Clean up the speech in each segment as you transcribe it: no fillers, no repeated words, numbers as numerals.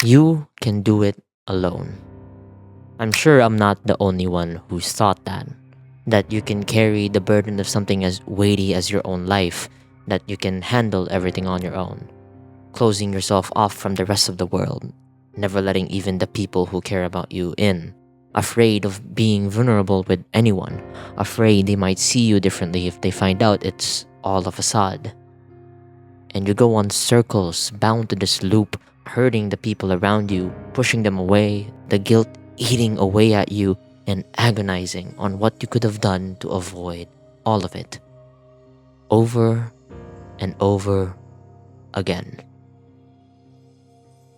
You can do it alone. I'm sure I'm not the only one who's thought that you can carry the burden of something as weighty as your own life, that you can handle everything on your own, closing yourself off from the rest of the world, never letting even the people who care about you in, afraid of being vulnerable with anyone, afraid they might see you differently if they find out it's all a facade. And you go on circles, bound to this loop, hurting the people around you, pushing them away, the guilt eating away at you, and agonizing on what you could have done to avoid all of it. Over and over again.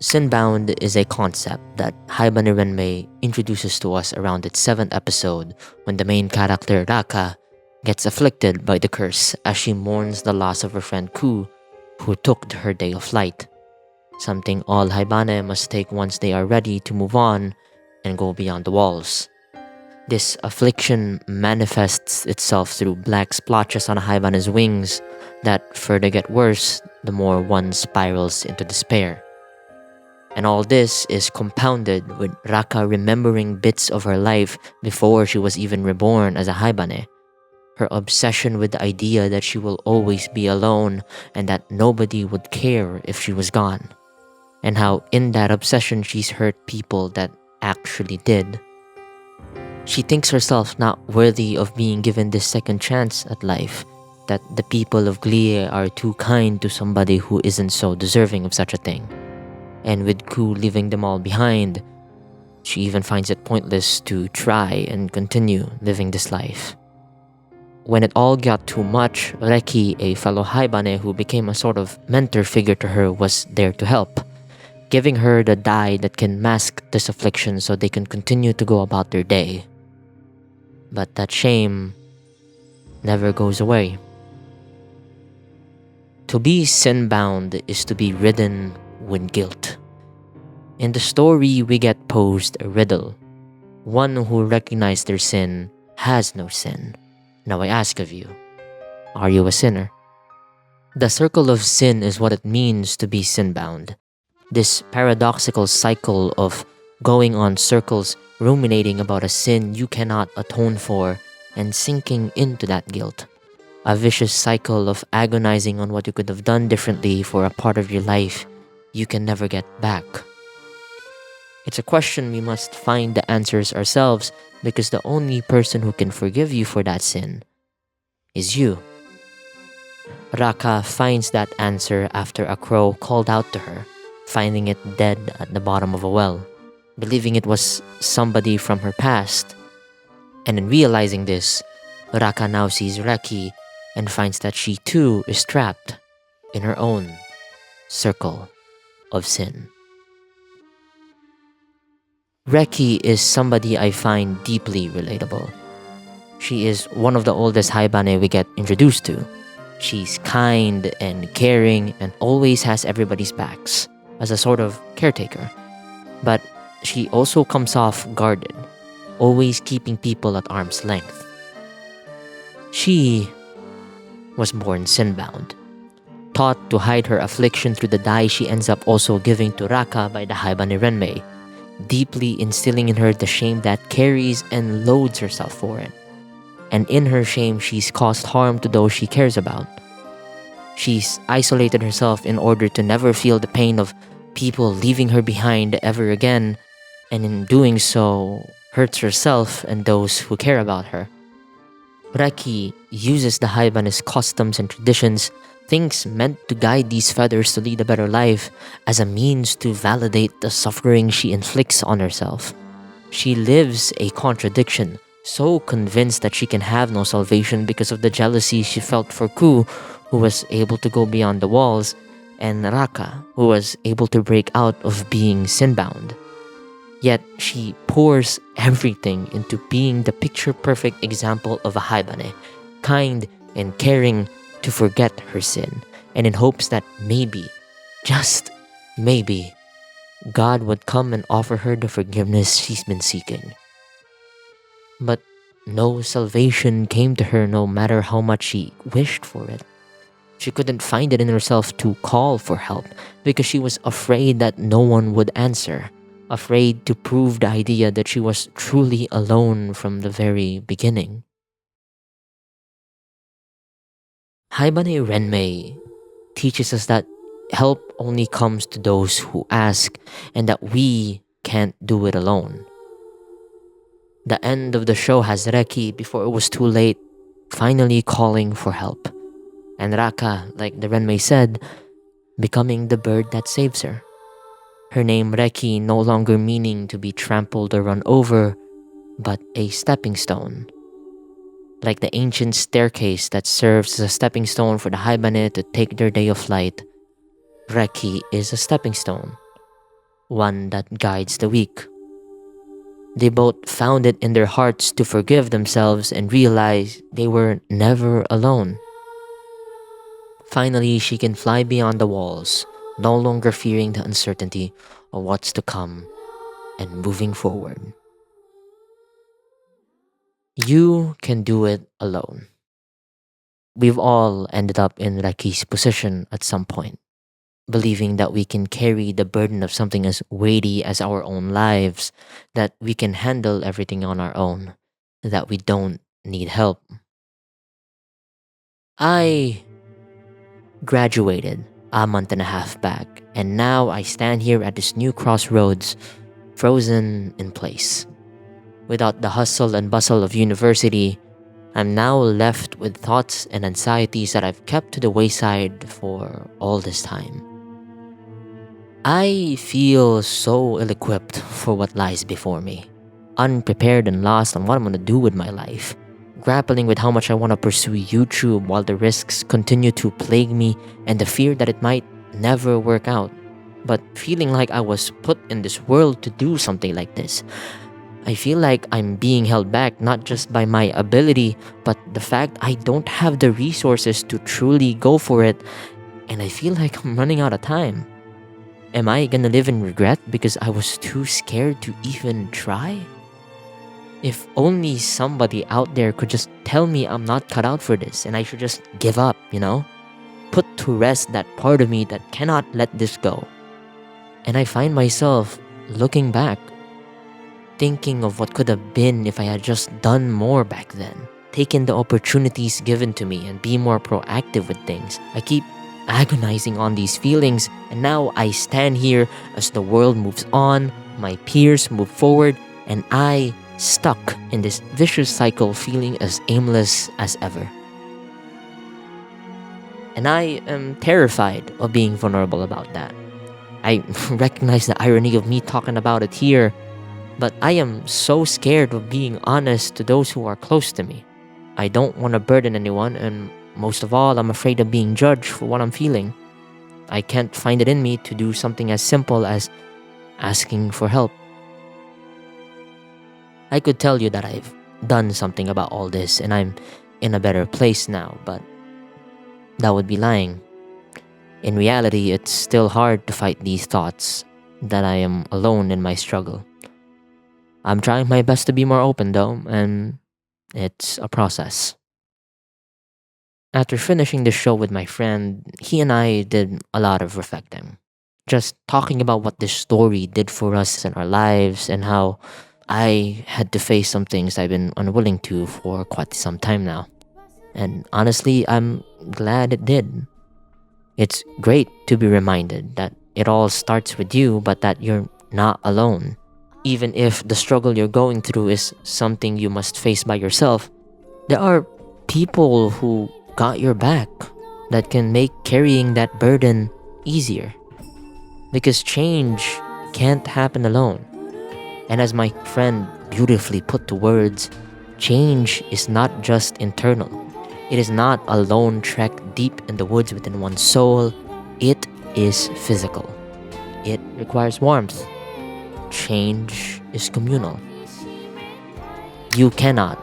Sinbound is a concept that Haibane Renmei introduces to us around its 7th episode when the main character Raka gets afflicted by the curse as she mourns the loss of her friend Ku, who took her day of flight, something all Haibane must take once they are ready to move on and go beyond the walls. This affliction manifests itself through black splotches on Haibane's wings that further get worse the more one spirals into despair. And all this is compounded with Raka remembering bits of her life before she was even reborn as a Haibane. Her obsession with the idea that she will always be alone and that nobody would care if she was gone. And how in that obsession she's hurt people that actually did. She thinks herself not worthy of being given this second chance at life, that the people of Glie are too kind to somebody who isn't so deserving of such a thing. And with Ku leaving them all behind, she even finds it pointless to try and continue living this life. When it all got too much, Reki, a fellow Haibane who became a sort of mentor figure to her, was there to help, giving her the dye that can mask this affliction so they can continue to go about their day. But that shame never goes away. To be sin-bound is to be ridden with guilt. In the story, we get posed a riddle. One who recognizes their sin has no sin. Now I ask of you, are you a sinner? The circle of sin is what it means to be sin-bound. This paradoxical cycle of going on circles, ruminating about a sin you cannot atone for, and sinking into that guilt. A vicious cycle of agonizing on what you could have done differently for a part of your life you can never get back. It's a question we must find the answers ourselves, because the only person who can forgive you for that sin is you. Raka finds that answer after a crow called out to her, finding it dead at the bottom of a well, believing it was somebody from her past. And in realizing this, Raka now sees Reki and finds that she too is trapped in her own circle of sin. Reki is somebody I find deeply relatable. She is one of the oldest Haibane we get introduced to. She's kind and caring and always has everybody's backs as a sort of caretaker. But she also comes off guarded, always keeping people at arm's length. She was born sin-bound, taught to hide her affliction through the dye she ends up also giving to Raka by the Haibane Renmei, deeply instilling in her the shame that carries and loads herself for it. And in her shame, she's caused harm to those she cares about. She's isolated herself in order to never feel the pain of people leaving her behind ever again, and in doing so, hurts herself and those who care about her. Reki uses the Haibane's customs and traditions, things meant to guide these feathers to lead a better life, as a means to validate the suffering she inflicts on herself. She lives a contradiction, so convinced that she can have no salvation because of the jealousy she felt for Ku, who was able to go beyond the walls, and Raka, who was able to break out of being sin-bound. Yet she pours everything into being the picture-perfect example of a Haibane, kind and caring to forget her sin, and in hopes that maybe, just maybe, God would come and offer her the forgiveness she's been seeking. But no salvation came to her no matter how much she wished for it. She couldn't find it in herself to call for help because she was afraid that no one would answer, afraid to prove the idea that she was truly alone from the very beginning. Haibane Renmei teaches us that help only comes to those who ask and that we can't do it alone. The end of the show has Reki, before it was too late, finally calling for help. And Raka, like the Renmei said, becoming the bird that saves her. Her name Reki no longer meaning to be trampled or run over, but a stepping stone. Like the ancient staircase that serves as a stepping stone for the Haibane to take their day of flight, Reki is a stepping stone, one that guides the weak. They both found it in their hearts to forgive themselves and realize they were never alone. Finally, she can fly beyond the walls, no longer fearing the uncertainty of what's to come and moving forward. You can do it alone. We've all ended up in Raki's position at some point, believing that we can carry the burden of something as weighty as our own lives, that we can handle everything on our own, that we don't need help. I graduated a month and a half back, and now I stand here at this new crossroads, frozen in place. Without the hustle and bustle of university, I'm now left with thoughts and anxieties that I've kept to the wayside for all this time. I feel so ill-equipped for what lies before me, unprepared and lost on what I'm gonna do with my life, grappling with how much I want to pursue YouTube while the risks continue to plague me and the fear that it might never work out, but feeling like I was put in this world to do something like this. I feel like I'm being held back not just by my ability, but the fact I don't have the resources to truly go for it, and I feel like I'm running out of time. Am I gonna live in regret because I was too scared to even try? If only somebody out there could just tell me I'm not cut out for this and I should just give up, Put to rest that part of me that cannot let this go. And I find myself looking back, thinking of what could have been if I had just done more back then, taken the opportunities given to me and be more proactive with things. I keep agonizing on these feelings, and now I stand here as the world moves on, my peers move forward, and I stuck in this vicious cycle, feeling as aimless as ever. And I am terrified of being vulnerable about that. I recognize the irony of me talking about it here, but I am so scared of being honest to those who are close to me. I don't want to burden anyone, and most of all, I'm afraid of being judged for what I'm feeling. I can't find it in me to do something as simple as asking for help. I could tell you that I've done something about all this and I'm in a better place now, but that would be lying. In reality, it's still hard to fight these thoughts that I am alone in my struggle. I'm trying my best to be more open though, and it's a process. After finishing the show with my friend, he and I did a lot of reflecting. Just talking about what this story did for us in our lives and how I had to face some things I've been unwilling to for quite some time now. And honestly, I'm glad it did. It's great to be reminded that it all starts with you, but that you're not alone. Even if the struggle you're going through is something you must face by yourself, there are people who got your back that can make carrying that burden easier. Because change can't happen alone. And as my friend beautifully put to words, change is not just internal. It is not a lone trek deep in the woods within one's soul. It is physical. It requires warmth. Change is communal. You cannot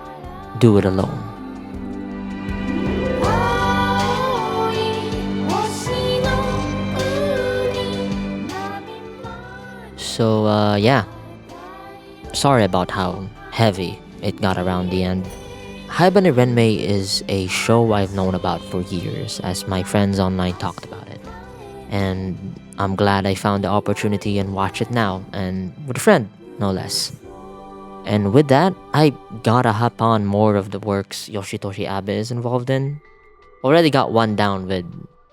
do it alone. So, yeah. Sorry about how heavy it got around the end. Haibane Renmei is a show I've known about for years, as my friends online talked about it. And I'm glad I found the opportunity and watch it now, and with a friend, no less. And with that, I gotta hop on more of the works Yoshitoshi Abe is involved in. Already got one down with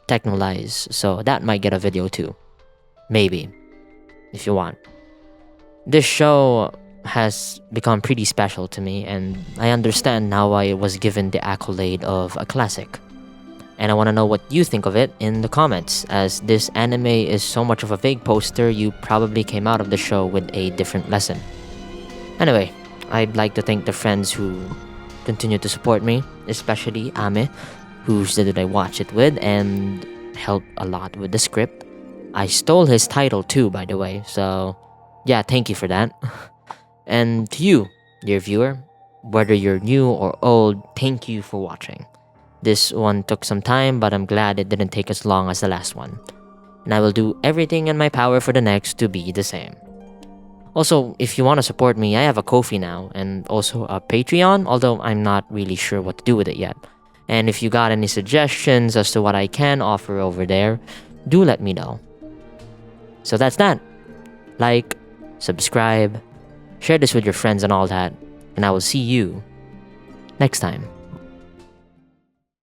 Technolize, so that might get a video too. Maybe, if you want. This show has become pretty special to me, and I understand now why it was given the accolade of a classic. And I want to know what you think of it in the comments, as this anime is so much of a vague poster, you probably came out of the show with a different lesson. Anyway, I'd like to thank the friends who continue to support me, especially Ame, who said that I watch it with and helped a lot with the script. I stole his title too, by the way, so yeah, thank you for that. And to you, dear viewer, whether you're new or old, thank you for watching. This one took some time, but I'm glad it didn't take as long as the last one. And I will do everything in my power for the next to be the same. Also, if you want to support me, I have a Ko-fi now, and also a Patreon, although I'm not really sure what to do with it yet. And if you got any suggestions as to what I can offer over there, do let me know. So that's that. Like, subscribe, share this with your friends and all that, and I will see you next time.